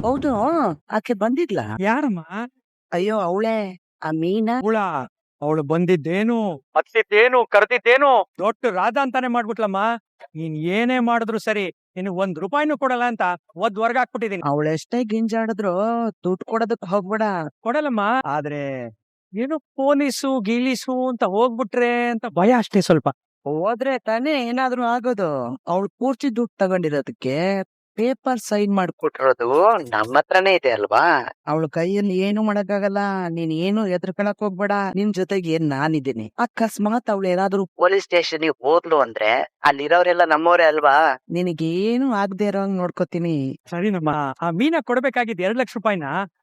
ಹೌದು ಆಕೆ ಬಂದಿದ್ಲ? ಯಾರಮ್ಮ? ಅಯ್ಯೋ ಅವಳೇ ಆ ಮೀನಾ. ಹುಳ. ಅವಳು ಬಂದಿದ್ದೇನು, ಹತ್ತಿದ್ದೇನು, ಕರೆದಿದ್ದೇನು, ದೊಡ್ಡ ರಾಧ ಅಂತಾನೆ ಮಾಡ್ಬಿಟ್ಲಮ್ಮ. ನೀನ್ ಏನೇ ಮಾಡಿದ್ರು ಸರಿ, ನಿನಗ್ ₹1 ಕೊಡಲ್ಲ ಅಂತ ಹೊರ್ಗ್ ಹಾಕ್ಬಿಟ್ಟಿದೀನಿ. ಅವಳೆಷ್ಟೇ ಗಿಂಜಾಡಿದ್ರು ದುಡ್ಡು ಕೊಡೋದಕ್ ಹೋಗ್ಬೇಡ. ಕೊಡಲ್ಲಮ್ಮ, ಆದ್ರೆ ಏನು ಪೊಲೀಸು ಗೀಲೀಸು ಅಂತ ಹೋಗ್ಬಿಟ್ರೆ ಅಂತ ಭಯ ಅಷ್ಟೇ ಸ್ವಲ್ಪ. ಹೋದ್ರೆ ತಾನೇ ಏನಾದ್ರೂ ಆಗೋದು. ಅವಳು ಪೂರ್ತಿ ದುಡ್ಡು ತಗೊಂಡಿರೋದಕ್ಕೆ ಪೇಪರ್ ಸೈನ್ ಮಾಡ್ಕೊಟ್ಟಿರೋದು ನಮ್ಮ ಹತ್ರನೇ ಇದೆ ಅಲ್ವಾ. ಅವಳ ಕೈಯಲ್ಲಿ ಏನು ಮಾಡಕ್ಕಾಗಲ್ಲ. ನೀನ್ ಏನು ಎದ್ರಕೊಳಕ್ ಹೋಗ್ಬೇಡ. ನಿನ್ ಜೊತೆಗೆ ನಾನಿದ್ದೀನಿ. ಅಕಸ್ಮಾತ್ ಅವಳು ಏನಾದ್ರೂ ಪೊಲೀಸ್ ಸ್ಟೇಷನ್ ಹೋದ್ಲು ಅಂದ್ರೆ ಅಲ್ಲಿರೋರೆಲ್ಲ ನಮ್ಮವ್ರೆ ಅಲ್ವಾ. ನಿನಗೇನು ಆಗದೆ ಇರೋಂಗ್ ನೋಡ್ಕೋತೀನಿ. ಸರಿನಮ್ಮ, ಆ ಮೀನ ಕೊಡ್ಬೇಕಾಗಿದ್ ₹2 ಲಕ್ಷ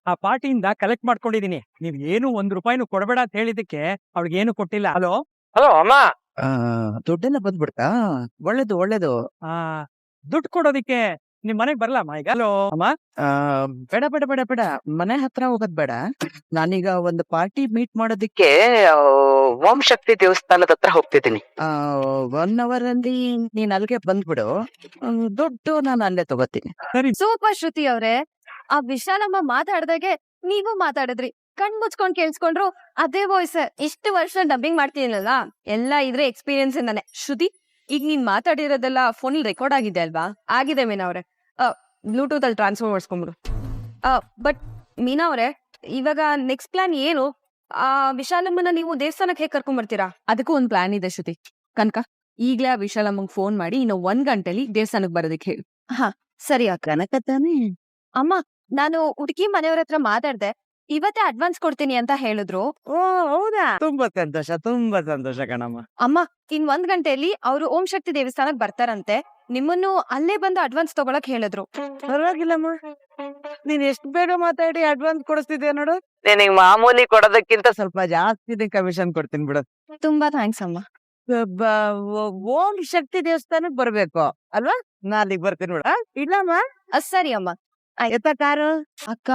ಆ ಪಾರ್ಟಿಯಿಂದ ಕಲೆಕ್ಟ್ ಮಾಡ್ಕೊಂಡಿದೀನಿ. ನೀವ್ ಏನು ₹1 ಕೊಡಬೇಡ ಅಂತ ಹೇಳಿದಕ್ಕೆ ಅವ್ಳಿಗೇನು ಕೊಟ್ಟಿಲ್ಲ. ಹಲೋ ಹಲೋ ಅಮ್ಮ, ದುಡ್ಡೆಲ್ಲ ಬಂದ್ಬಿಡ್ತಾ? ಒಳ್ಳೇದು ಒಳ್ಳೇದು. ಆ ದುಡ್ಡು ಕೊಡೋದಿಕ್ಕೆ ನಿಮ್ ಮನೆಗ್ ಬರ್ಲಮ್ಮ ಈಗ? ಹಲೋ ಅಮ್ಮ. ಬೇಡ ಬೇಡ ಬೇಡ ಬೇಡ, ಮನೆ ಹತ್ರ ಹೋಗೋದ್ ಬೇಡ. ನಾನೀಗ ಒಂದು ಪಾರ್ಟಿ ಮೀಟ್ ಮಾಡೋದಿಕ್ಕೆ ಓಂ ಶಕ್ತಿ ದೇವಸ್ಥಾನದ ಹತ್ರ ಹೋಗ್ತಿದ್ದೀನಿ. 1 ಅವರ್ ಅಲ್ಲಿ ನೀನ್ ಅಲ್ಲಿಗೆ ಬಂದ್ಬಿಡು. ದುಡ್ಡು ನಾನು ಅಲ್ಲೇ ತಗೋತೀನಿ. ಸರಿ. ಸೂಪರ್ ಶ್ರುತಿ ಅವ್ರೆ, ಆ ವಿಶಾಲಮ್ಮ ಮಾತಾಡ್ದಾಗೆ ನೀವು ಮಾತಾಡಿದ್ರಿ. ಕಣ್ ಮುಚ್ಕೊಂಡ್ ಕೇಳಿಸ್ಕೊಂಡ್ರು ಅದೇ ವಾಯ್ಸ್. ಇಷ್ಟು ವರ್ಷ ಡಬ್ಬಿಂಗ್ ಮಾಡ್ತೀನಲ್ಲ, ಎಲ್ಲ ಇದ್ರೆ ಎಕ್ಸ್ಪೀರಿಯನ್ಸ್ ಇಂದಾನೆ. ಶ್ರುತಿ, ಈಗ ನೀನ್ ಮಾತಾಡಿರೋದೆಲ್ಲ ಫೋನ್ ರೆಕಾರ್ಡ್ ಆಗಿದೆ ಅಲ್ವಾ? ಆಗಿದೆ ಮೀನಾ ಅವ್ರೆ. ಬ್ಲೂಟೂತ್ ಅಲ್ಲಿ ಟ್ರಾನ್ಸ್ಫರ್ ಮಾಡಿಸ್ಕೊಂಡ್ಬಿಡು. ಬಟ್ ಮೀನಾ ಅವ್ರೆ, ಇವಾಗ ನೆಕ್ಸ್ಟ್ ಪ್ಲಾನ್ ಏನು? ಆ ವಿಶಾಲಮ್ಮನ ನೀವು ದೇವಸ್ಥಾನಕ್ಕೆ ಹೇಗ್ ಕರ್ಕೊಂಡ್ ಬರ್ತೀರಾ? ಅದಕ್ಕೂ ಒಂದ್ ಪ್ಲಾನ್ ಇದೆ ಶ್ರುತಿ. ಕನಕ, ಈಗ್ಲೇ ಆ ವಿಶಾಲಮ್ಮಂಗ್ ಫೋನ್ ಮಾಡಿ ಇನ್ನು 1 ಗಂಟೆಲಿ ದೇವಸ್ಥಾನಕ್ ಬರೋದಕ್ಕೆ ಹೇಳಿ. ಸರಿ ಅಕ್ಕ. ಕನಕ ತಾನೇ? ಅಮ್ಮ, ನಾನು ಹುಡುಗಿ ಮನೆಯವ್ರ ಹತ್ರ ಮಾತಾಡ್ದೆ, ಇವತ್ತೇ ಅಡ್ವಾನ್ಸ್ ಕೊಡ್ತೀನಿ ಅಂತ ಹೇಳಿದ್ರು. ಓ ಹೌದಾ? ತುಂಬಾ ಸಂತೋಷ ಕಣಮ್ಮ. ಅಮ್ಮ, ಇನ್ 1 ಗಂಟೆಯಲ್ಲಿ ಅವರು ಓಂ ಶಕ್ತಿ ದೇವಸ್ಥಾನಕ್ ಬರ್ತಾರಂತೆ. ನಿಮ್ಮನ್ನು ಅಲ್ಲೇ ಬಂದು ಅಡ್ವಾನ್ಸ್ ತಗೊಳಕ್ ಹೇಳಿದ್ರು. ಪರವಾಗಿಲ್ಲಮ್ಮ, ನೀನ್ ಎಷ್ಟು ಬೇಗ ಮಾತಾಡಿ ಅಡ್ವಾನ್ಸ್ ಕೊಡಿಸ್ತಿದ್ಯಾ ನೋಡು. ನಿನಗೆ ಮಾಮೂಲಿ ಕೊಡೋದಕ್ಕಿಂತ ಸ್ವಲ್ಪ ಜಾಸ್ತಿ ಕಮಿಷನ್ ಕೊಡ್ತೀನಿ ಬಿಡು. ತುಂಬಾ ಥ್ಯಾಂಕ್ಸ್ ಅಮ್ಮ. ಓಂ ಶಕ್ತಿ ದೇವಸ್ಥಾನಕ್ ಬರ್ಬೇಕು ಅಲ್ವಾ? ನಾ ಅಲ್ಲಿಗೆ ಬರ್ತೀನಿ ಬಿಡ. ಇಲ್ಲಮ್ಮ, ಸರಿ ಅಮ್ಮ. ಎತ್ತ ಕಾರು. ಅಕ್ಕ,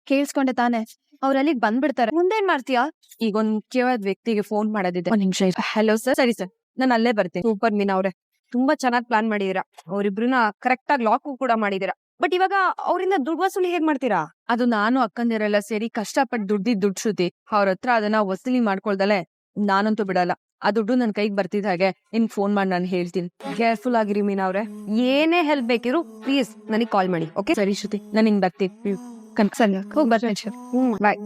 ಕೇಳಿಸ್ಕೊಂಡೆ ತಾನೆ? ಅವ್ರ ಅಲ್ಲಿಗ್ ಬಂದ್ಬಿಡ್ತಾರೆ. ಮುಂದೇನ್ ಮಾಡ್ತೀಯಾ? ಈಗ ಒಂದ್ ಮುಖ್ಯವಾದ ವ್ಯಕ್ತಿಗೆ ಫೋನ್ ಮಾಡೋದಿದೆ. ಒಂದ್ ನಿಮಿಷ. Hello sir. ಸರಿ ಸರ್, ನಾನು ಅಲ್ಲೇ ಬರ್ತೀನಿ. ಸೂಪರ್ ಮೀನಾ ಅವ್ರೆ, ತುಂಬಾ ಚೆನ್ನಾಗಿ ಪ್ಲಾನ್ ಮಾಡಿದೀರಾ. ಅವ್ರಿಬ್ರನ್ನ ಕರೆಕ್ಟ್ ಆಗಿ ಲಾಕ್ ಕೂಡ ಮಾಡಿದೀರಾ. ಬಟ್ ಇವಾಗ ಅವರಿಂದ ದುಡ್ಡು ವಸೂಲಿ ಹೇಗ್ ಮಾಡ್ತೀರಾ? ಅದು ನಾನು ಅಕ್ಕಂದಿರೆಲ್ಲ ಸೇರಿ ಕಷ್ಟಪಟ್ಟು ದುಡ್ಡು ಶ್ರುತಿ. ಅವ್ರ ಹತ್ರ ಅದನ್ನ ವಸೂಲಿ ಮಾಡ್ಕೊಳ್ದಲೆ ನಾನಂತೂ ಬಿಡಲ್ಲ. ಆ ದುಡ್ಡು ನನ್ ಕೈಗೆ ಬರ್ತಿದ ಹಾಗೆ ನಿನ್ ಫೋನ್ ಮಾಡಿ ನಾನು ಹೇಳ್ತೀನಿ. ಕೇರ್ಫುಲ್ ಆಗಿರಿ ಮೀನಾ ಅವ್ರೆ. ಏನೇ ಹೆಲ್ಪ್ ಬೇಕಿರು ಪ್ಲೀಸ್ ನನಗೆ ಕಾಲ್ ಮಾಡಿ. ಓಕೆ? ಸರಿ ಶ್ರುತಿ, ನಾನು ಹಿಂಗ್ ಬರ್ತೀನಿ. ಸರಿ, ಹೋಗಿ ಬರ್ತೀನಿ. ಬಾಯ್.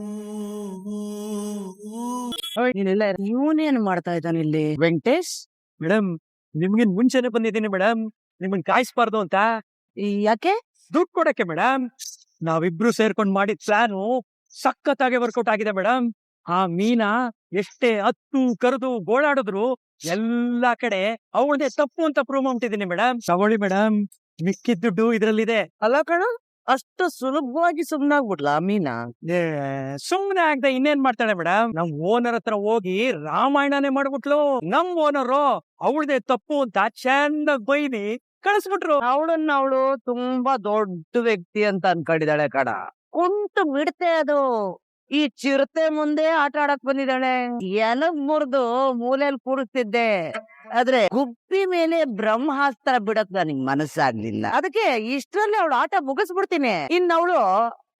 ಇವನೇನು ಮಾಡ್ತಾ ಇದ್ದಾನೆ ಇಲ್ಲಿ? ವೆಂಕಟೇಶ್ ಮೇಡಮ್, ನಿಮ್ಗಿನ್ ಮುಂಚೆನೆ ಬಂದಿದ್ದೀನಿ ಮೇಡಮ್, ನಿಮ್ಮನ್ ಕಾಯಿಸ್ಬಾರ್ದು ಅಂತ. ಯಾಕೆ? ದುಡ್ಡು ಕೊಡಕ್ಕೆ ಮೇಡಮ್. ನಾವಿಬ್ರು ಸೇರ್ಕೊಂಡ್ ಮಾಡಿದ ಪ್ಲಾನು ಸಖತ್ತಾಗಿ ವರ್ಕೌಟ್ ಆಗಿದೆ ಮೇಡಮ್. ಆ ಮೀನಾ ಎಷ್ಟೇ ಹತ್ತು ಕರೆದು ಗೋಳಾಡಿದ್ರು ಎಲ್ಲಾ ಕಡೆ ಅವಳದೇ ತಪ್ಪು ಅಂತ ಪ್ರೂವ್ ಮಾಡ್ಬಿಟ್ಟಿದ್ದೀನಿ ಮೇಡಮ್. ತಗೊಳ್ಳಿ ಮೇಡಮ್, ಮಿಕ್ಕಿದ ದುಡ್ಡು ಇದ್ರಲ್ಲಿದೆ. ಅಲ್ಲ ಕಣ, ಅಷ್ಟು ಸುಲಭವಾಗಿ ಸುಮ್ನಾಗ್ಬಿಡ್ಲಾ ಮೀನಾ? ಸುಮ್ನೆ ಆಗದೆ ಇನ್ನೇನ್ ಮಾಡ್ತಾಳೆ ಮೇಡಮ್? ನಮ್ ಓನರ್ ಹತ್ರ ಹೋಗಿ ರಾಮಾಯಣನೇ ಮಾಡ್ಬಿಟ್ಲು. ನಮ್ ಓನರು ಅವಳದೇ ತಪ್ಪು ಅಂತ ಚಂದಾಗ್ ಬೈದಿ ಕಳಿಸ್ಬಿಟ್ರು. ಅವಳು ತುಂಬಾ ದೊಡ್ಡ ವ್ಯಕ್ತಿ ಅಂತ ಅನ್ಕೊಂಡಿದ್ದಾಳೆ ಕಡ. ಕುಂಟು ಬಿಡ್ತೆ ಅದು. ಈ ಚಿರತೆ ಮುಂದೆ ಆಟ ಆಡಕ್ ಬಂದಿದ್ದಾಳೆ. ಎಲಗ್ ಮುರಿದು ಮೂಲೆಯಲ್ಲಿ ಕೂರಿಸ್ತಿದ್ದೆ, ಆದ್ರೆ ಗುಬ್ಬಿ ಮೇಲೆ ಬ್ರಹ್ಮಾಸ್ತ್ರ ಬಿಡಕ್ ನನಗ್ ಮನಸ್ಸಾಗ್ಲಿಲ್ಲ. ಅದಕ್ಕೆ ಇಷ್ಟರಲ್ಲಿ ಅವಳು ಆಟ ಮುಗಿಸ್ಬಿಡ್ತೀನಿ. ಅವಳು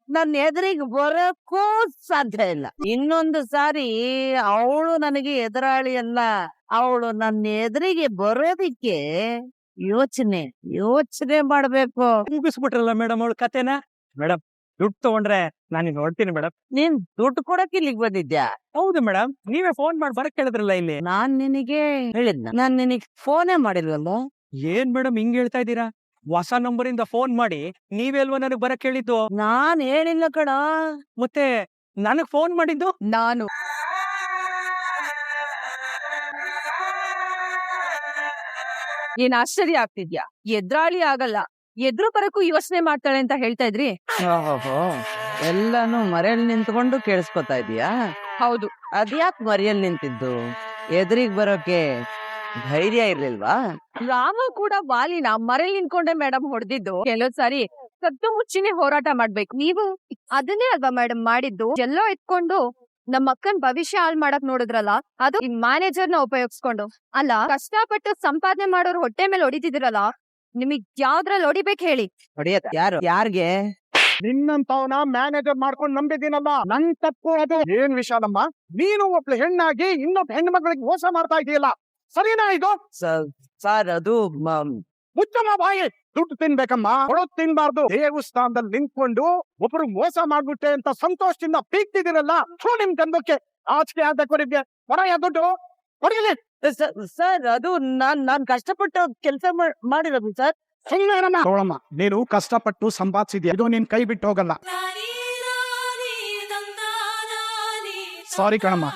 ನನ್ನ ಎದುರಿಗೆ ಬರೋಕ್ಕೂ ಸಾಧ್ಯ ಇಲ್ಲ. ಇನ್ನೊಂದು ಸಾರಿ ಅವಳು ನನಗೆ ಎದುರಾಳಿ ಅಲ್ಲ, ಅವಳು ನನ್ನ ಎದುರಿಗೆ ಬರೋದಿಕ್ಕೆ ಯೋಚನೆ ಮಾಡ್ಬೇಕು. ಮುಗಿಸ್ಬಿಟ್ರಲ್ಲ ಮೇಡಮ್ ಅವಳ ಕತೆನ. ಮೇಡಮ್, ದುಡ್ಡು ತಗೊಂಡ್ರೆ ನಾನು ನೋಡ್ತೀನಿ ಮೇಡಮ್. ನೀನ್ ದುಡ್ಡು ಕೊಡಕ್ ಇಲ್ಲಿಗೆ ಬಂದಿದ್ಯಾ? ಹೌದು ಮೇಡಮ್, ನೀವೇ ಫೋನ್ ಮಾಡಿ ಬರಕ್ ಹೇಳಿದ್ರಲ್ಲ ಇಲ್ಲಿ. ನಾನ್ ನಿನಗೆ ಹೇಳಿದ್ನ? ನಾನ್ ನಿನಗ್ ಫೋನೇ ಮಾಡಿಲ್ವಲ್ಲ. ಏನ್ ಮೇಡಮ್ ಹಿಂಗ್ ಹೇಳ್ತಾ ಇದ್ದೀರಾ? ಹೊಸ ನಂಬರ್ ಇಂದ ಫೋನ್ ಮಾಡಿ ನೀವೇ ಅಲ್ವಾ ನನಗ್ ಬರಕ್ ಹೇಳಿದ್ದು? ನಾನ್ ಹೇಳಿಲ್ಲ ಕಣ. ಮತ್ತೆ ನನಗ್ ಫೋನ್ ಮಾಡಿದ್ದು ನಾನು. ಏನ್ ಆಶ್ಚರ್ಯ ಆಗ್ತಿದ್ಯಾ? ಎದ್ರಾಳಿ ಆಗಲ್ಲ, ಎದ್ರು ಬರಕ್ಕೂ ಯೋಚನೆ ಮಾಡ್ತಾಳೆ ಅಂತ ಹೇಳ್ತಾ ಇದ್ರಿ. ಎಲ್ಲಾನು ಮರೆಯಲ್ಲಿ ನಿಂತ್ಕೊಂಡು ಕೇಳಿಸ್ಕೊತಾ ಇದೀಯಾ? ಹೌದು. ಅದ್ಯಾಕ್ ಮರೆಯಲ್ಲಿ ನಿಂತಿದ್ದು? ಎದುರಿಗೆ ಬರೋಕೆ ಧೈರ್ಯ ಇರ್ಲಿಲ್ವಾ? ರಾಮ ಕೂಡ ವಾಲಿನ ಮರೇಲಿ ನಿಂತ್ಕೊಂಡೆ ಮೇಡಮ್ ಹೊಡೆದಿದ್ದು. ಕೆಲವ್ ಸಾರಿ ಕದ್ದು ಮುಚ್ಚಿನೇ ಹೋರಾಟ ಮಾಡ್ಬೇಕು. ನೀವು ಅದನ್ನೇ ಅಲ್ವಾ ಮೇಡಮ್ ಮಾಡಿದ್ದು? ಎಲ್ಲೋ ಇಟ್ಕೊಂಡು ನಮ್ಮ ಅಕ್ಕನ್ ಭವಿಷ್ಯ ಹಾಳ್ ಮಾಡಕ್ ನೋಡಿದ್ರಲ್ಲ, ಅದು ಈ ಮ್ಯಾನೇಜರ್ ನ ಉಪಯೋಗಿಸ್ಕೊಂಡು. ಅಲ್ಲ, ಕಷ್ಟಪಟ್ಟು ಸಂಪಾದನೆ ಮಾಡೋರು ಹೊಟ್ಟೆ ಮೇಲೆ ಹೊಡಿತಿದಿರಲ್ಲ, ನಿಮಗ್ ಯಾವ್ದ್ರಲ್ಲಿ ಹೊಡಿಬೇಕು ಹೇಳಿ? ಹೊಡಿಯತ್ ಯಾರು? ಯಾರ್ಗೆ? ನಿನ್ನಂತವನ ಮ್ಯಾನೇಜರ್ ಮಾಡ್ಕೊಂಡು ನಂಬಿದ್ದೀನಲ್ಲ, ನನ್ ತಪ್ಪು ಅದು. ಏನ್ ವಿಶಾಲಮ್ಮ, ನೀನು ಒಬ್ಳು ಹೆಣ್ಣಾಗಿ ಇನ್ನೊಬ್ಬ ಹೆಣ್ಣು ಮಗಳಿಗೆ ಮೋಸ ಮಾಡ್ತಾ ಇದೀಯಲ್ಲ, ಸರಿನಾ ಇದು? ಸರ್ ಅದು ಮುಚ್ಚಮ್ಮ ಬಾಯಿ. ದುಡ್ಡು ತಿನ್ಬೇಕಮ್ಮ, ಕೊಡೋದ್ ತಿನ್ಬಾರ್ದು. ದೇವಸ್ಥಾನದಲ್ಲಿ ನಿಂತ್ಕೊಂಡು ಒಬ್ರು ಮೋಸ ಮಾಡ್ಬಿಟ್ಟೆ ಅಂತ ಸಂತೋಷದಿಂದ ಪೀಕ್ತಿದ್ದೀರಲ್ಲ, ನಿಮ್ ಗಂಧಕ್ಕೆ ಆಚೆ ಆಗ್ಬೇಕು ನಿಮ್ಗೆ. ಹೊರಯ ದುಡ್ಡು ಹೊಡಿಲಿ. ಸರ್ ಅದು ನಾನ್ ಕಷ್ಟಪಟ್ಟು ಕೆಲಸ ಮಾಡಿರೋದು ಸರ್. ತಗೊಳಮ್ಮ, ನೀನು ಕಷ್ಟಪಟ್ಟು ಸಂಪಾದಿಸಿದ್ಯಾ, ಇದು ನಿನ್ ಕೈ ಬಿಟ್ಟು ಹೋಗಲ್ಲ. ಸಾರಿ ಕಣಮ್ಮ,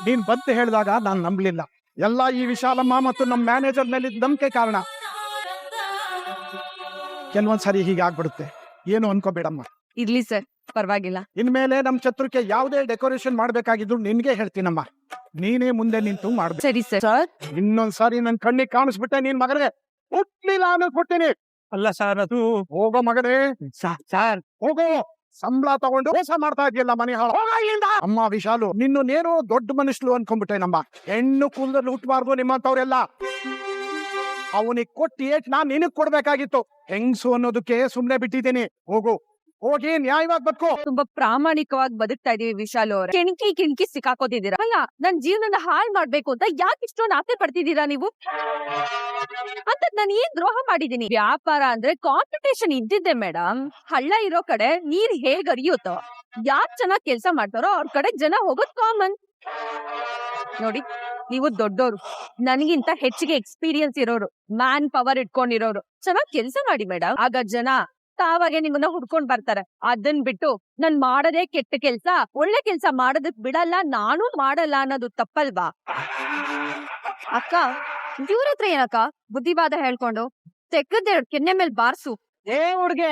ನೀನ್ ಬಂದು ಹೇಳಿದಾಗ ನಾನ್ ನಂಬಲಿಲ್ಲ. ಎಲ್ಲ ಈ ವಿಶಾಲಮ್ಮ ಮತ್ತು ನಮ್ ಮ್ಯಾನೇಜರ್ ಮೇಲೆ ನಂಬಿಕೆ ಕಾರಣ. ಕೆಲವೊಂದ್ಸರಿ ಹೀಗೆ ಆಗ್ಬಿಡುತ್ತೆ, ಏನು ಅನ್ಕೋಬೇಡಮ್ಮ. ಇರ್ಲಿ ಸರ್, ಪರವಾಗಿಲ್ಲ. ಇನ್ಮೇಲೆ ನಮ್ ಛತ್ರಕ್ಕೆ ಯಾವುದೇ ಡೆಕೋರೇಷನ್ ಮಾಡ್ಬೇಕಾಗಿದ್ರು ನಿನ್ಗೆ ಹೇಳ್ತೀನಮ್ಮ, ನೀನೇ ಮುಂದೆ ನಿಂತು ಮಾಡ್ಬೇಕು. ಸರಿ ಸರ್. ಸರ್ ಇನ್ನೊಂದ್ಸಾರಿ ನನ್ ಕಣ್ಣಿಗೆ ಕಾಣಿಸ್ಬಿಟ್ಟೆ ನಿನ್ ಮಗನಿಗೆ ಹುಟ್ಲಿಲ್ಲ ಅನ್ನಿಸ್ಬಿಡ್ತೀನಿ. ಅಲ್ಲ ಸರ್, ಅದು ಹೋಗೋ ಮಗನೇ, ಸರ್ ಹೋಗೋ. ಸಂಬಳ ತಗೊಂಡು ಮೋಸ ಮಾಡ್ತಾ ಇದೆಯಲ್ಲ ಮನೆ ಹಾಳು. ಹೋಗ ಇಲ್ಲಿಂದ. ಅಮ್ಮ ವಿಶಾಲು, ನಿನ್ನೇನೋ ದೊಡ್ಡ ಮನುಷ್ಯಲು ಅನ್ಕೊಂಡ್ಬಿಟ್ಟೆ. ನಮ್ಮ ಹೆಣ್ಣು ಕುಲದಲ್ಲಿ ಹುಟ್ಟಬಾರ್ದು ನಿಮ್ಮಂತವ್ರೆಲ್ಲ. ಅವನಿಗೆ ಕೊಟ್ಟು ಏಟ್ ನಾನ್ ನಿನಗ್ ಕೊಡ್ಬೇಕಾಗಿತ್ತು. ಹೆಂಗ್ಸು ಅನ್ನೋದಕ್ಕೆ ಸುಮ್ನೆ ಬಿಟ್ಟಿದ್ದೀನಿ. ಹೋಗಿ ನ್ಯಾಯವಾಗಿ ಬದುಕು. ತುಂಬಾ ಪ್ರಾಮಾಣಿಕವಾಗಿ ಬದುಕ್ತಾ ಇದೀವಿ ವಿಶಾಲ್ ಅವ್ರೆ. ಕೆಣಕಿ ಸಿಕ್ಕಾಕೋತಿದ್ದೀರಾ. ಅಲ್ಲ, ನನ್ ಜೀವನನ ಹಾಳ್ ಮಾಡ್ಬೇಕು ಅಂತ ಯಾಕೆ ಇಷ್ಟೊಂದು ಆಸೆ ಪಡ್ತಿದ್ದೀರಾ ನೀವು? ಅಂತ ನಾನು ಏನ್ ದ್ರೋಹ ಮಾಡಿದೀನಿ? ವ್ಯಾಪಾರ ಅಂದ್ರೆ ಕಾಂಪಿಟೇಷನ್ ಇದ್ದಿದ್ದೆ ಮೇಡಮ್. ಹಳ್ಳ ಇರೋ ಕಡೆ ನೀರ್ ಹೇಗ್ ಹರಿಯುತ್ತೋ, ಯಾರ್ ಚೆನ್ನಾಗ್ ಕೆಲ್ಸ ಮಾಡ್ತಾರೋ ಅವ್ರ ಕಡೆ ಜನ ಹೋಗೋದ್ ಕಾಮನ್. ನೋಡಿ, ನೀವು ದೊಡ್ಡೋರು, ನನಗಿಂತ ಹೆಚ್ಚಿಗೆ ಎಕ್ಸ್ಪೀರಿಯನ್ಸ್ ಇರೋರು, ಮ್ಯಾನ್ ಪವರ್ ಇಟ್ಕೊಂಡಿರೋರು. ಚೆನ್ನಾಗ್ ಕೆಲ್ಸ ಮಾಡಿ ಮೇಡಮ್, ಆಗ ಜನ ತಾವಾಗೆ ನಿಮ್ಮನ್ನ ಹುಡ್ಕೊಂಡ್ ಬರ್ತಾರೆ. ಅದನ್ ಬಿಟ್ಟು ನಾನ್ ಮಾಡದೇ ಕೆಟ್ಟ ಕೆಲ್ಸ, ಒಳ್ಳೆ ಕೆಲ್ಸ ಮಾಡೋದಕ್ ಬಿಡಲ್ಲ, ನಾನು ಮಾಡಲ್ಲ ಅನ್ನೋದು ತಪ್ಪಲ್ವಾ? ಅಕ್ಕ, ಇವ್ರ ಹತ್ರ ಏನಕ್ಕ ಬುದ್ಧಿವಾದ ಹೇಳ್ಕೊಂಡು ತೆಕ್ಕದೆರಡ್ ಕೆನ್ನೆ ಮೇಲ್ ಬಾರ್ಸು. ಏ ಹುಡ್ಗೆ,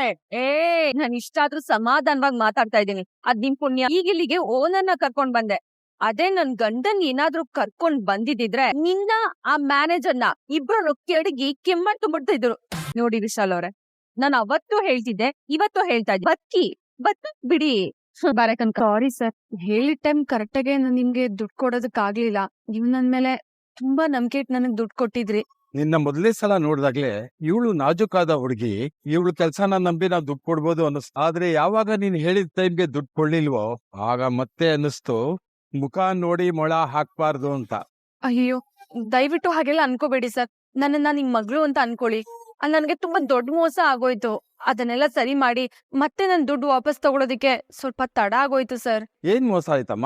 ನಾನ್ ಇಷ್ಟಾದ್ರೂ ಸಮಾಧಾನವಾಗಿ ಮಾತಾಡ್ತಾ ಇದ್ದೀನಿ. ಅದ್ ನಿಮ್ ಪುಣ್ಯ. ಈಗ ಇಲ್ಲಿಗೆ ಓನರ್ನ ಕರ್ಕೊಂಡ್ ಬಂದೆ. ಅದೇ ನನ್ ಗಂಡನ್ ಏನಾದ್ರೂ ಕರ್ಕೊಂಡ್ ಬಂದಿದ್ರೆ ನಿನ್ನ ಆ ಮ್ಯಾನೇಜರ್ನ ಇಬ್ರು ಕೆಡಗಿ ಕೆಮ್ಮಣ್ ತುಂಬಿಡ್ತಿದ್ರು. ನೋಡಿ ವಿಶಾಲ್ ಅವ್ರೆ, ನಾನು ಅವತ್ತು ಹೇಳ್ತಿದ್ದೆ, ಇವತ್ತು ಹೇಳ್ತಾ ಇದ್ದೆ, ಬದುಕ್ ಬಿಡಿ. ಸಾರಿ ಸರ್, ಹೇಳಿದ ಟೈಮ್ ಕರೆಕ್ಟಾಗೆ ನಾನು ನಿಮ್ಗೆ ದುಡ್ಡು ಕೊಡೋದಕ್ ಆಗ್ಲಿಲ್ಲ. ನೀವ್ ನನ್ ಮೇಲೆ ತುಂಬಾ ನಂಬಿಕೆ ಇಟ್ಟು ನನಗ್ ದುಡ್ಡು ಕೊಟ್ಟಿದ್ರಿ. ನಿನ್ನ ಮೊದಲೇ ಸಲ ನೋಡಿದಾಗ್ಲೇ ಇವಳು ನಾಜುಕಾದ ಹುಡುಗಿ, ಇವಳು ಕೆಲ್ಸನ ನಂಬಿ ನಾವು ದುಡ್ಡು ಕೊಡ್ಬೋದು ಅನ್ನಿಸ್ತು. ಆದ್ರೆ ಯಾವಾಗ ನೀನ್ ಹೇಳಿದ ಟೈಮ್ಗೆ ದುಡ್ಡು ಕೊಡ್ಲಿಲ್ವೋ, ಆಗ ಮತ್ತೆ ಅನ್ನಿಸ್ತು ಮುಖ ನೋಡಿ ಮೊಳ ಹಾಕ್ಬಾರ್ದು ಅಂತ. ಅಯ್ಯೋ, ದಯವಿಟ್ಟು ಹಾಗೆಲ್ಲ ಅನ್ಕೋಬೇಡಿ ಸರ್. ನನ್ನನ್ನ ನಿಮ್ ಮಗಳು ಅಂತ ಅನ್ಕೊಳ್ಳಿ. ಅಲ್ಲಿ ನನ್ಗೆ ತುಂಬಾ ದೊಡ್ಡ ಮೋಸ ಆಗೋಯ್ತು. ಅದನ್ನೆಲ್ಲ ಸರಿ ಮಾಡಿ ಮತ್ತೆ ನನ್ ದುಡ್ಡು ವಾಪಸ್ ತಗೊಳೋದಿಕ್ಕೆ ಸ್ವಲ್ಪ ತಡ ಆಗೋಯ್ತು ಸರ್. ಏನ್ ಮೋಸ ಆಯ್ತಮ್ಮ?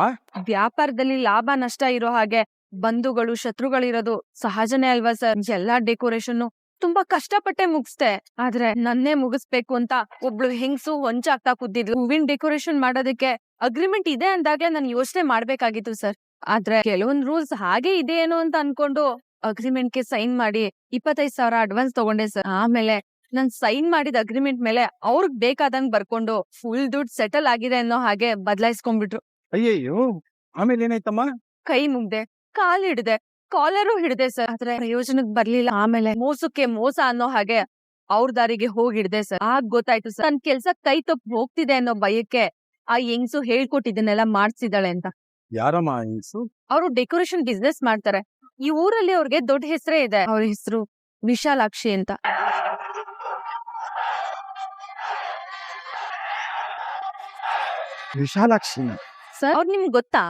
ವ್ಯಾಪಾರದಲ್ಲಿ ಲಾಭ ನಷ್ಟ ಇರೋ ಹಾಗೆ ಬಂಧುಗಳು ಶತ್ರುಗಳಿರೋದು ಸಹಜನೇ ಅಲ್ವಾ ಸರ್? ಎಲ್ಲಾ ಡೆಕೋರೇಷನ್ ತುಂಬಾ ಕಷ್ಟಪಟ್ಟೆ ಮುಗಿಸ್ದೆ. ಆದ್ರೆ ನನ್ನೇ ಮುಗಿಸ್ಬೇಕು ಅಂತ ಒಬ್ಳು ಹೆಂಗ್ಸು ಹೊಂಚಾಗ್ತಾ ಕೂತಿದ್ಲು. ಹೂವಿನ ಡೆಕೋರೇಷನ್ ಮಾಡೋದಕ್ಕೆ ಅಗ್ರಿಮೆಂಟ್ ಇದೆ ಅಂದಾಗ್ಲೇ ನಾನು ಯೋಚನೆ ಮಾಡ್ಬೇಕಾಗಿತ್ತು ಸರ್. ಆದ್ರೆ ಕೆಲವೊಂದ್ ರೂಲ್ಸ್ ಹಾಗೆ ಇದೆ ಏನೋ ಅಂತ ಅನ್ಕೊಂಡು ಅಗ್ರಿಮೆಂಟ್ ಗೆ ಸೈನ್ ಮಾಡಿ 25,000 ಅಡ್ವಾನ್ಸ್ ತಗೊಂಡೆ ಸರ್. ಆಮೇಲೆ ನಾನ್ ಸೈನ್ ಮಾಡಿದ ಅಗ್ರಿಮೆಂಟ್ ಮೇಲೆ ಅವ್ರಿಗೆ ಬೇಕಾದಂಗ್ ಬರ್ಕೊಂಡು ಫುಲ್ ದುಡ್ಡು ಸೆಟಲ್ ಆಗಿದೆ ಅನ್ನೋ ಹಾಗೆ ಬದಲಾಯಿಸ್ಕೊಂಡ್ಬಿಟ್ರು. ಅಯ್ಯಯ್ಯೋ, ಆಮೇಲೆ ಏನಾಯ್ತಮ್ಮ? ಕೈ ಮುಗ್ದೆ, ಕಾಲ್ ಹಿಡ್ದೆ, ಕಾಲರು ಹಿಡ್ದೆ ಸರ್. ಆದ್ರೆ ಪ್ರಯೋಜನಕ್ ಬರ್ಲಿಲ್ಲ. ಆಮೇಲೆ ಮೋಸಕ್ಕೆ ಮೋಸ ಅನ್ನೋ ಹಾಗೆ ಅವ್ರ ದಾರಿಗೆ ಹೋಗಿಡ್ದೆ ಸರ್. ಆಗ ಗೊತ್ತಾಯ್ತು ಸರ್, ನನ್ ಕೆಲ್ಸ ಕೈ ತಪ್ಪು ಹೋಗ್ತಿದೆ ಅನ್ನೋ ಭಯಕ್ಕೆ ಆ ಹೆಂಗ್ಸು ಹೇಳ್ಕೊಟ್ಟಿದ್ದನ್ನೆಲ್ಲ ಮಾಡ್ಸಿದಾಳೆ ಅಂತ. ಯಾರಮ್ಮ ಹೆಂಗ್ಸು? ಅವರು ಡೆಕೋರೇಷನ್ ಬಿಸ್ನೆಸ್ ಮಾಡ್ತಾರೆ. ಈ ಊರಲ್ಲಿ ಅವ್ರಿಗೆ ದೊಡ್ಡ ಹೆಸರೇ ಇದೆ. ಅವ್ರ ಹೆಸರು ವಿಶಾಲಾಕ್ಷಿ ಅಂತ. ವಿಶಾಲಾಕ್ಷಿ ಸರ್, ಅವ್ರು ನಿಮ್ಗೆ ಗೊತ್ತಾ?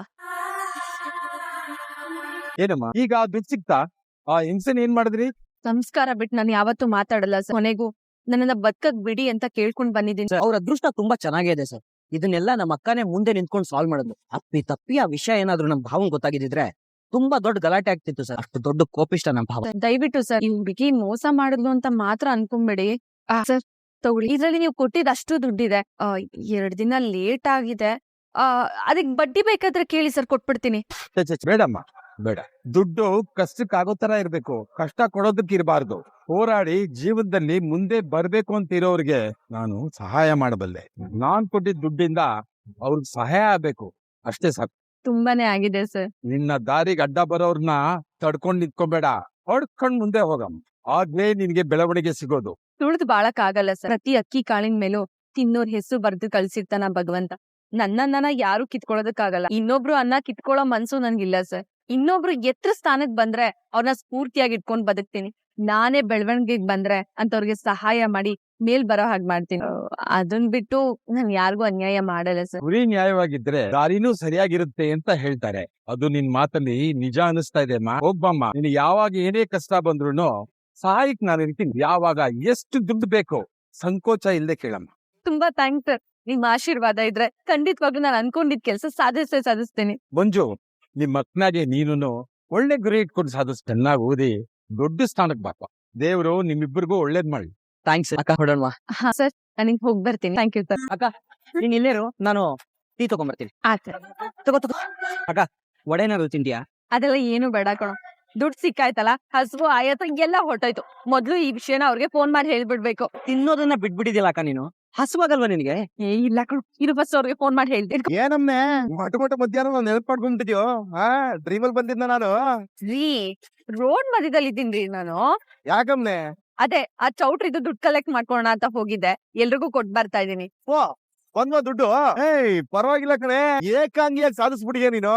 ಏನಮ್ಮ ಈಗ ದುಡ್ಡು ಸಿಕ್ತಾ? ಆ ಹೆಂಗ್ಸನ್ ಏನ್ ಮಾಡಿದ್ರಿ? ಸಂಸ್ಕಾರ ಬಿಟ್ಟು ನಾನು ಯಾವತ್ತೂ ಮಾತಾಡಲ್ಲ ಸರ್. ಕೊನೆಗೂ ನನ್ನನ್ನ ಬದುಕಕ್ ಬಿಡಿ ಅಂತ ಕೇಳ್ಕೊಂಡ್ ಬಂದಿದ್ದೀನಿ. ಅವ್ರ ಅದೃಷ್ಟ ತುಂಬಾ ಚೆನ್ನಾಗಿದೆ ಸರ್. ಇದನ್ನೆಲ್ಲ ನಮ್ಮ ಅಕ್ಕನೇ ಮುಂದೆ ನಿಂತ್ಕೊಂಡು ಸಾಲ್ವ್ ಮಾಡಿದ್ಲು. ತಪ್ಪಿ ಆ ವಿಷಯ ಏನಾದ್ರು ನಮ್ ಭಾವನ್ ಗೊತ್ತಾಗಿದ್ರೆ ತುಂಬಾ ದೊಡ್ಡ ಗಲಾಟೆ ಆಗ್ತಿತ್ತು ಸರ್. ಅಷ್ಟು ದೊಡ್ಡ ಕೋಪಿಷ್ಟ ನಮ್ ಭಾವ. ದಯವಿಟ್ಟು ಸರ್, ಈ ಹುಡುಗಿ ಮೋಸ ಮಾಡಿದ್ಲು ಅಂತ ಮಾತ್ರ ಅನ್ಕೊಂಬೇಡಿ ಸರ್. ತಗೊಳ್ಳಿ, ಇದ್ರಲ್ಲಿ ನೀವು ಕೊಟ್ಟಿದ್ ಅಷ್ಟು ದುಡ್ಡಿದೆ. 2 ದಿನ ಲೇಟ್ ಆಗಿದೆ. ಅದಕ್ ಬಡ್ಡಿ ಬೇಕಾದ್ರೆ ಕೇಳಿ ಸರ್, ಕೊಟ್ಬಿಡ್ತೀನಿ. ಬೇಡಮ್ಮ, ಬೇಡ. ದುಡ್ಡು ಕಷ್ಟಕ್ಕಾಗೋ ತರ ಇರ್ಬೇಕು, ಕಷ್ಟ ಕೊಡೋದಕ್ಕೆ ಇರಬಾರ್ದು. ಹೋರಾಡಿ ಜೀವನದಲ್ಲಿ ಮುಂದೆ ಬರ್ಬೇಕು ಅಂತ ಇರೋರಿಗೆ ನಾನು ಸಹಾಯ ಮಾಡಬಲ್ಲೆ. ನಾನ್ ಕೊಟ್ಟಿದ್ದ ದುಡ್ಡಿಂದ ಅವ್ರಿಗೆ ಸಹಾಯ ಆಗ್ಬೇಕು, ಅಷ್ಟೇ ಸಾಕು. ತುಂಬಾನೇ ಆಗಿದೆ ಸರ್. ನಿನ್ನ ದಾರಿಗೆ ಅಡ್ಡ ಬರೋರ್ನ ತಡ್ಕೊಂಡ್ ನಿಂತ್ಕೊಬೇಡ, ಹೊಡ್ಕೊಂಡ್ ಮುಂದೆ ಹೋಗಮ್ಮ. ಆಗ್ಲೇ ನಿನ್ಗೆ ಬೆಳವಣಿಗೆ ಸಿಗೋದು. ತುಳಿದು ಬಾಳಕ್ ಆಗಲ್ಲ ಸರ್. ಪ್ರತಿ ಅಕ್ಕಿ ಕಾಳಿನ ಮೇಲೂ ತಿನ್ನೋರ್ ಹೆಸರು ಬರ್ದು ಕಳ್ಸಿರ್ತಾನ ಭಗವಂತ. ನನ್ನನ್ನ ಯಾರು ಕಿತ್ಕೊಳ್ಳೋದಕ್ಕಾಗಲ್ಲ. ಇನ್ನೊಬ್ರು ಅನ್ನ ಕಿತ್ಕೊಳ್ಳೋ ಮನ್ಸು ನನ್ಗಿಲ್ಲ ಸರ್. ಇನ್ನೊಬ್ರು ಎತ್ರ ಸ್ಥಾನಕ್ ಬಂದ್ರೆ ಅವ್ರನ್ನ ಸ್ಫೂರ್ತಿಯಾಗಿ ಇಟ್ಕೊಂಡ್ ಬದುಕ್ತೀನಿ. ನಾನೇ ಬೆಳವಣಿಗೆಗ್ ಬಂದ್ರೆ ಅಂತವ್ರಿಗೆ ಸಹಾಯ ಮಾಡಿ ಮೇಲ್ ಬರೋ ಹಾಗೆ ಮಾಡ್ತೀನಿ. ಅದನ್ ಬಿಟ್ಟು ನಾನ್ ಯಾರಿಗೂ ಅನ್ಯಾಯ ಮಾಡಲ್ಲ ಸರ್. ಗುರಿ ನ್ಯಾಯವಾಗಿದ್ರೆ ದಾರಿನೂ ಸರಿಯಾಗಿರುತ್ತೆ ಅಂತ ಹೇಳ್ತಾರೆ. ಅದು ನಿನ್ ಮಾತಲ್ಲಿ ನಿಜ ಅನಿಸ್ತಾ ಇದೆ ಅಮ್ಮ. ಹೋಗ್ಬಮ್ಮ, ನಿನ್ ಯಾವಾಗ ಏನೇ ಕಷ್ಟ ಬಂದ್ರು ಸಹಾಯಕ್ ನಾನು ಇರ್ತೀನಿ. ಯಾವಾಗ ಎಷ್ಟು ದುಡ್ಡು ಬೇಕೋ ಸಂಕೋಚ ಇಲ್ದೆ ಕೇಳಮ್ಮ. ತುಂಬಾ ಥ್ಯಾಂಕ್ಸ್ ಸರ್. ನಿಮ್ ಆಶೀರ್ವಾದ ಇದ್ರೆ ಖಂಡಿತವಾಗ್ಲೂ ನಾನು ಅನ್ಕೊಂಡಿದ್ ಕೆಲಸ ಸಾಧಿಸ್ತೀನಿ. ಮಂಜು, ನಿಮ್ ಮಕ್ನಾಗೆ ನೀನು ಒಳ್ಳೆ ಗುರಿ ಇಟ್ಕೊಂಡು ಚೆನ್ನಾಗಿ ಓದಿ ದೊಡ್ಡ ಸ್ಥಾನಕ್ ಬಾಪ. ದೇವ್ರು ನಿಮ್ಮಿಬ್ಬರಿಗೂ ಒಳ್ಳೇದ್ ಮಾಡಿ. ಥ್ಯಾಂಕ್ಸ್ ಅಕ್ಕ, ಹೊಡೋಣ. ಹಾ ಸರ್, ನಾನಿಗ್ ಹೋಗ್ ಬರ್ತೀನಿ. Thank you sir. ಅಕ್ಕ ನೀನ್ ಇಲ್ಲೇರು, ನಾನು ಟೀ ತಗೊಂಡ್ಬರ್ತೀನಿ. ತಗೋ. ಅಕ್ಕ ಒಡೆನಾದ್ರು ತಿಂತೀಯಾ? ಅದೆಲ್ಲ ಏನು ಬೇಡ ಕಣೋ. ದುಡ್ಡು ಸಿಕ್ಕಾಯ್ತಲ್ಲ, ಹಸುವು ಆಯತ ಎಲ್ಲ ಹೊಟ್ಟೋಯ್ತು. ಮೊದ್ಲು ಈ ವಿಷಯನ ಅವ್ರಿಗೆ ಫೋನ್ ಮಾಡಿ ಹೇಳ್ಬಿಡ್ಬೇಕು. ತಿನ್ನೋದನ್ನ ಬಿಟ್ಬಿಟ್ಟಿದ್ಯಲ್ಲ ಅಕ್ಕ ನೀನು. ಹಸುವಾಗಲ್ವಾ ನಿನ್ಗೆ? ಇಲ್ಲ ಕಣೋ, ಇರು ಬಸ್ ಅವ್ರಿಗೆ ಫೋನ್ ಮಾಡಿ ಹೇಳ್ತೀನಿ. ಏನಮ್ಮೆ ಮೊಟ್ಟ ಮಧ್ಯಾಹ್ನ ನಾನು ನೆನಪು ಮಾಡ್ಕೊಂಡ್ಬಿಟ್ಟಿದ್ಯೋ? ಡ್ರೀಮಲ್ ಬಂದಿದ್ದ ನಾನು. ರೀ, ರೋಡ್ ಮಧ್ಯದಲ್ಲಿ ಇದ್ದೀನ್ರಿ ನಾನು. ಯಾಕಮ್ನೆ? ಅದೇ ಆ ಚೌಟ್ರಿದು ದುಡ್ಡು ಕಲೆಕ್ಟ್ ಮಾಡ್ಕೋಣ ಅಂತ ಹೋಗಿದ್ದೆ. ಎಲ್ರಿಗೂ ಕೊಟ್ ಬರ್ತಾ ಇದೀನಿ. ಓ, ಬಂದ್ವಾ ದುಡ್ಡು? ಏಯ್ ಪರವಾಗಿಲ್ಲ ಕಣೆ, ಏಕಾಂಗಿಯಾಗಿ ಸಾಧಿಸ್ಬಿಟ್ಟಿಯ ನೀನು.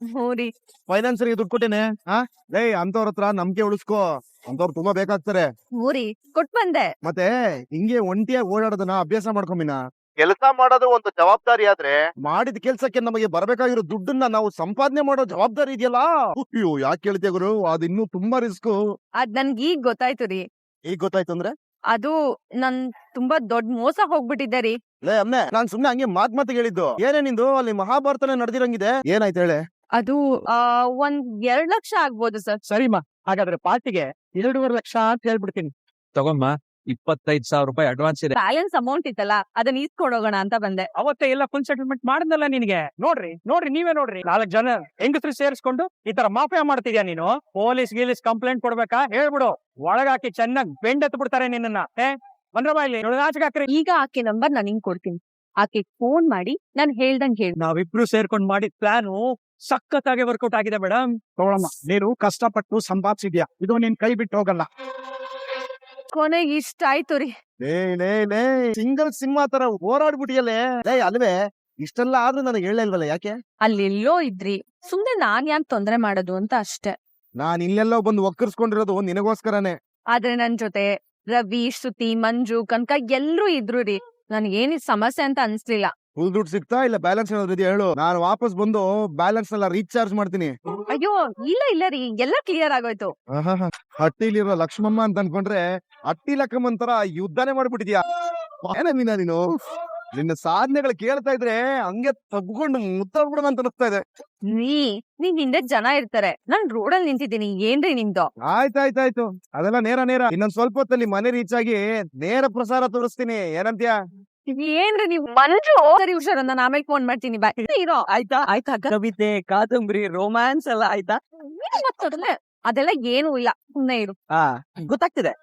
ಹ್ಞೂ ರೀ. ಫೈನಾನ್ಸರಿಗೆ ದುಡ್ಡು ಕೊಟ್ಟೇನೆ. ಏಯ್ ಅಂತವ್ರ ಹತ್ರ ನಂಬಿಕೆ ಉಳಿಸ್ಕೋ, ಅಂತವ್ರು ತುಂಬಾ ಬೇಕಾಗ್ತಾರೆ. ಹ್ಞೂ ರೀ, ಕೊಟ್ ಬಂದೆ. ಮತ್ತೆ ಹಿಂಗೆ ಒಂಟಿಯಾಗಿ ಓಡಾಡೋದನ್ನ ಅಭ್ಯಾಸ ಮಾಡ್ಕೊಂಬಿನ. ಕೆಲಸ ಮಾಡೋದು ಒಂದು ಜವಾಬ್ದಾರಿ ಆದ್ರೆ, ಮಾಡಿದ ಕೆಲ್ಸಕ್ಕೆ ನಮಗೆ ಬರ್ಬೇಕಾಗಿರೋ ದುಡ್ಡನ್ನ ನಾವು ಸಂಪಾದನೆ ಮಾಡೋ ಜವಾಬ್ದಾರಿ ಇದೆಯಲ್ಲ, ಅಯ್ಯೋ ಯಾಕೆ ಕೇಳ್ತೀಯ ಗುರು, ಅದು ಇನ್ನೂ ತುಂಬಾ ರಿಸ್ಕ್. ಅದ್ ನನ್ಗೆ ಈಗ ಗೊತ್ತಾಯ್ತು ರೀ. ಈಗ ಗೊತ್ತಾಯ್ತು ಅಂದ್ರೆ? ಅದು ನನ್ ತುಂಬಾ ದೊಡ್ಡ ಮೋಸ ಹೋಗ್ಬಿಟ್ಟಿದ್ದೆ ರೀ. ಲೇ ಅಮ್ನೆ, ನಾನ್ ಸುಮ್ನೆ ಹಂಗೆ ಮಾತಿಗೆ ಹೇಳಿದ್ದು. ಏನೇ ನಿಂದು ಅಲ್ಲಿ ಮಹಾಭಾರತನೇ ನಡೆದಿರಂಗಿದೆ, ಏನಾಯ್ತು ಹೇಳೆ? ಅದು ಒಂದ್ 2 ಲಕ್ಷ ಆಗ್ಬೋದು ಸರ್. ಸರಿಮ್ಮ, ಹಾಗಾದ್ರೆ ಪಾರ್ಟಿಗೆ 2.5 ಲಕ್ಷ ಅಂತ ಹೇಳ್ಬಿಡ್ತೀನಿ. ತಗೊಂಬ, 25,000 ರೂಪಾಯಿ ಅಡ್ವಾನ್ಸ್ ಇದೆ. ಬ್ಯಾಲೆನ್ಸ್ ಅಮೌಂಟ್ ಇತ್ತಲ್ಲ, ಅದನ್ನ ಈಸ್ಕೊಂಡೋಗೋಣ ಅಂತ ಬಂದೆ. ಅವತ್ತೇ ಎಲ್ಲ ಫುಲ್ ಸೆಟಲ್ಮೆಂಟ್ ಮಾಡಿದ್ನಲ್ಲ ನಿನ್ಗೆ. ನೋಡ್ರಿ ನೀವೇ ನೋಡ್ರಿ, 4 ಜನ ಹೆಂಗಸ್ರು ಸೇರಿಸ್ಕೊಂಡು ಈ ತರ ಮಾಫಿಯಾ ಮಾಡ್ತಿದ್ಯಾ ನೀನು. ಪೊಲೀಸ್ ಗೀಲೀಸ್ ಕಂಪ್ಲೇಂಟ್ ಕೊಡ್ಬೇಕಾ? ಹೇಳ್ಬಿಡು, ಒಳಗಾಕಿ ಚೆನ್ನಾಗಿ ಬೆಂಡೆತ್ ಬಿಡ್ತಾರೆ ನಿನ್ನ. ಬಂದ್ರಮ್ಮ ಇಲ್ಲಿ, ಆಚೆಗೆ ಹಾಕ್ರಿ. ಈಗ ಆಕೆ ನಂಬರ್ ನಾನು ಹಿಂಗ್ ಕೊಡ್ತೀನಿ. ಆಕೆ ಫೋನ್ ಮಾಡಿ ನಾನು ಹೇಳ್ದಂಗ್ ಹೇಳಿ. ನಾವಿಬ್ರು ಸೇರ್ಕೊಂಡ್ ಮಾಡಿದ ಪ್ಲಾನು ಸಖತ್ತಾಗಿ ವರ್ಕೌಟ್ ಆಗಿದೆ ಮೇಡಮ್. ತಗೊಳಮ್ಮ, ನೀನು ಕಷ್ಟಪಟ್ಟು ಸಂಪಾದಿಸಿದ್ಯಾ, ಇದು ನೀನ್ ಕೈ ಬಿಟ್ಟು ಹೋಗಲ್ಲ. ಕೊನೆಗೆ ಇಷ್ಟ ಆಯ್ತು ರೀ. ಲೇ ಸಿಂಗಲ್ ಸಿಂಹ ತರ ಹೋರಾಡ್ಬಿಟ್ಟಿಯಲ್ಲೇ. ಅಲ್ವೇ, ಇಷ್ಟೆಲ್ಲ ಆದ್ರೂ ನನಗೆ ಹೇಳಲ್ವಲ್ಲ, ಯಾಕೆ? ಅಲ್ಲೆಲ್ಲೋ ಇದ್ರಿ, ಸುಮ್ನೆ ನಾನ್ ಯಾಕೆ ತೊಂದ್ರೆ ಮಾಡೋದು ಅಂತ ಅಷ್ಟೇ. ನಾನ್ ಇಲ್ಲೆಲ್ಲೋ ಬಂದು ಒಕ್ಕರ್ಸ್ಕೊಂಡಿರೋದು ನಿನಗೋಸ್ಕರನೇ. ಆದ್ರೆ ನನ್ ಜೊತೆ ರವಿ, ಶ್ರುತಿ, ಮಂಜು, ಕನಕ ಎಲ್ರೂ ಇದ್ರು ರೀ. ನನ್ಗೇನಿದ್ ಸಮಸ್ಯೆ ಅಂತ ಅನ್ಸ್ಲಿಲ್ಲ. ಫುಲ್ ದುಡ್ಡು ಸಿಗ್ತಾ ಇಲ್ಲ, ಬ್ಯಾಲೆನ್ಸ್ ಏನಾದ್ರು ಇದೆಯಾ ಹೇಳು, ನಾನು ವಾಪಸ್ ಬಂದು ಬ್ಯಾಲೆನ್ಸ್ ಎಲ್ಲ ರೀಚಾರ್ಜ್ ಮಾಡ್ತೀನಿ. ಅಯ್ಯೋ ಇಲ್ಲ ರೀ, ಎಲ್ಲ ಕ್ಲಿಯರ್ ಆಗೋಯ್ತು. ಹಟ್ಟಿಲಿರೋ ಲಕ್ಷ್ಮಮ್ಮ ಅಂತ ಅನ್ಕೊಂಡ್ರೆ ಹಟ್ಟಿ ಲಕ್ಕಮ್ಮನ್ ತರ ಯುದ್ಧನೇ ಮಾಡ್ಬಿಟ್ಟಿದ್ಯಾ. ಏನ ಮೀನಾ ನೀನು, ನಿನ್ನ ಸಾಧನೆಗಳು ಕೇಳ್ತಾ ಇದ್ರೆ ಹಂಗೆ ತಗ್ಕೊಂಡು ಮುತ್ತಾಗ್ಬಿಡೋಣ ಅಂತ ಅನಿಸ್ತಾ ಇದೆ. ನೀನ್ ಹಿಂದೆ ಜನ ಇರ್ತಾರೆ, ನಾನ್ ರೋಡಲ್ಲಿ ನಿಂತಿದ್ದೀನಿ. ಏನ್ರಿ ನಿಮ್ದು? ಆಯ್ತಾಯ್ತಾಯ್ತು, ಅದೆಲ್ಲ ನೇರ ಇನ್ನೊಂದ್ ಸ್ವಲ್ಪ ಹೊತ್ತಲ್ಲಿ ಮನೆ ರೀಚ್ ಆಗಿ ನೇರ ಪ್ರಸಾರ ತೋರಿಸ್ತೀನಿ. ಏನಂತ್ಯಾ? ಏನ್ರಿ ನೀವು? ಮಂಜು, ಸರಿ ಹುಷಾರು, ನಾನು ಆಮೇಲೆ ಫೋನ್ ಮಾಡ್ತೀನಿ. ಬಾಯ್. ಇರೋ. ಆಯ್ತಾ ಕವಿತೆ, ಕಾದಂಬರಿ, ರೋಮ್ಯಾನ್ಸ್ ಎಲ್ಲ ಆಯ್ತಾ? ಅದೆಲ್ಲ ಏನೂ ಇಲ್ಲ, ಸುಮ್ನೆ ಇರು. ಗೊತ್ತಾಗ್ತಿದೆ,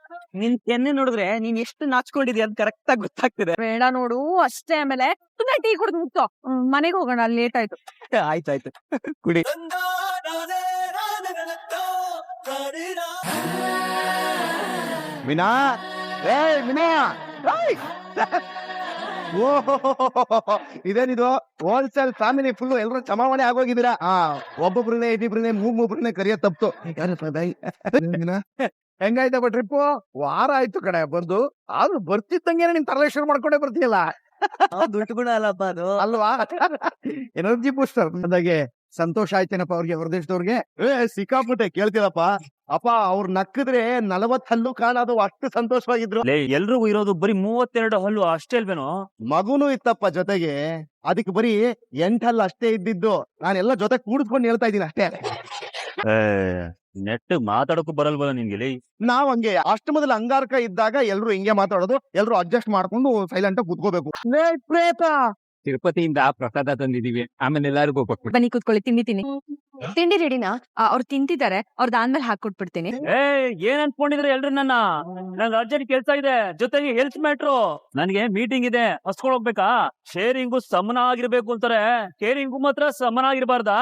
ನಿನ್ ಕೆನ್ನೆ ನೋಡಿದ್ರೆ ನೀನ್ ಎಷ್ಟು ನಾಚ್ಕೊಂಡಿದ್ಯಾ ಅಂತ ಕರೆಕ್ಟ್ ಆಗಿ ಗೊತ್ತಾಗ್ತಿದೆ. ಬೇಡ ನೋಡು ಅಷ್ಟೇ. ಆಮೇಲೆ ಸುಮ್ನೆ ಟೀ ಕುಡ್ದು ಮುಗ್ತೋ, ಮನೆಗೆ ಹೋಗೋಣ, ಅಲ್ಲಿ ಲೇಟ್ ಆಯ್ತು. ಆಯ್ತಾಯ್ತು, ಕುಡಿ. ಮೀನಾ, ಮೀನಾ, ಇದೇನಿದು ಹೋಲ್ಸೇಲ್ ಫ್ಯಾಮಿಲಿ ಫುಲ್ ಎಲ್ಲರೂ ಚಮಾವಣೆ ಆಗೋಗಿದ್ದೀರಾ. ಒಬ್ಬೊಬ್ರನ್ನೇ ಇಟ್ಟಿಬ್ರನ್ನೇ ಮೂರ್ನೇ ಕರಿಯ ತಪ್ತು. ಹೆಂಗಾಯ್ತಪ್ಪ ಟ್ರಿಪ್ಪು? ವಾರ ಆಯ್ತು ಕಡೆ ಬಂದು, ಆದ್ರೂ ಬರ್ತಿದ್ದಂಗೆ ನಿನ್ ತರಲೇಶ್ವರ ಮಾಡ್ಕೊಂಡೇ ಬರ್ತೀಯಲ್ಲ. ದುಡ್ಡು ಗುಣ ಅಲ್ಲಪ್ಪ ಅದು, ಅಲ್ವಾ? ಎನರ್ಜಿ ಬೂಸ್ಟರ್ ಅಂದಾಗೆ. ಸಂತೋಷ ಆಯ್ತೇನಪ್ಪ ಅವ್ರಿಗೆ, ಹೊರದೇಶದವ್ರಿಗೆ? ಸಿಕ್ಕಾಪಟ್ಟೆ ಕೇಳ್ತೀರಪ್ಪ. ಅಪ್ಪ ಅವ್ರು ನಕ್ಕಿದ್ರೆ 40 ಹಲ್ಲು ಕಾಣೋದು, ಅಷ್ಟು ಸಂತೋಷವಾಗಿದ್ರು. ಎಲ್ರಿಗೂ ಇರೋದು ಬರೀ 32 ಹಲ್ಲು ಅಷ್ಟೇ ಅಲ್ವೇನೋ? ಮಗುನು ಇತ್ತಪ್ಪ ಜೊತೆಗೆ, ಅದಕ್ಕೆ ಬರೀ 8 ಹಲ್ಲು ಅಷ್ಟೇ ಇದ್ದಿದ್ದು. ನಾನೆಲ್ಲ ಜೊತೆ ಕೂಡಿಸ್ಕೊಂಡು ಹೇಳ್ತಾ ಇದ್ದೀನಿ ಅಷ್ಟೇ. ನೆಟ್ ಮಾತಾಡಕ್ಕೂ ಬರಲ್ವಲ್ಲ ನಿನ್ಗೆ? ನಾವ್ ಹಂಗೆ ಅಷ್ಟಮದಲ್ಲಿ ಅಂಗಾರಕ ಇದ್ದಾಗ ಎಲ್ರು ಹಿಂಗೆ ಮಾತಾಡೋದು, ಎಲ್ರು ಅಡ್ಜಸ್ಟ್ ಮಾಡ್ಕೊಂಡು ಸೈಲೆಂಟ್ ಆಗಿ ಕುತ್ಕೋಬೇಕು. ತಿರುಪತಿಯಿಂದ ಪ್ರಸಾದ ತಂದಿದೀವಿ, ಆಮೇಲೆ ಎಲ್ಲಾರಿಗೂ ಕೊಟ್ಬಿಟ್ಟು. ಬನ್ನಿ ಕೂತ್ಕೊಳ್ಳಿ, ತಿಂಡಿ ತಿಂಡಿ ರೆಡಿನಾ? ಅವ್ರು ತಿಂತಿದ್ದಾರೆ, ಅವ್ರದಾದ್ಮೇಲೆ ಹಾಕೊಟ್ಬಿಡ್ತೀನಿ. ಏನ್ ಅನ್ಕೊಂಡಿದ್ರೆ ಎಲ್ರು ನಂಗೆ ಅರ್ಜೆಂಟ್ ಕೆಲ್ಸ ಇದೆ, ಜೊತೆಗೆ ಹೆಲ್ತ್ ಮ್ಯಾಟ್ರು, ನನ್ಗೆ ಮೀಟಿಂಗ್ ಇದೆ, ಹಸ್ಕೊಂಡ್ ಹೋಗ್ಬೇಕಾ? ಶೇರಿಂಗು ಸಮನ ಆಗಿರ್ಬೇಕು ಅಂತಾರೆ, ಕೇರಿಂಗು ಮಾತ್ರ ಸಮನ ಆಗಿರ್ಬಾರ್ದಾ?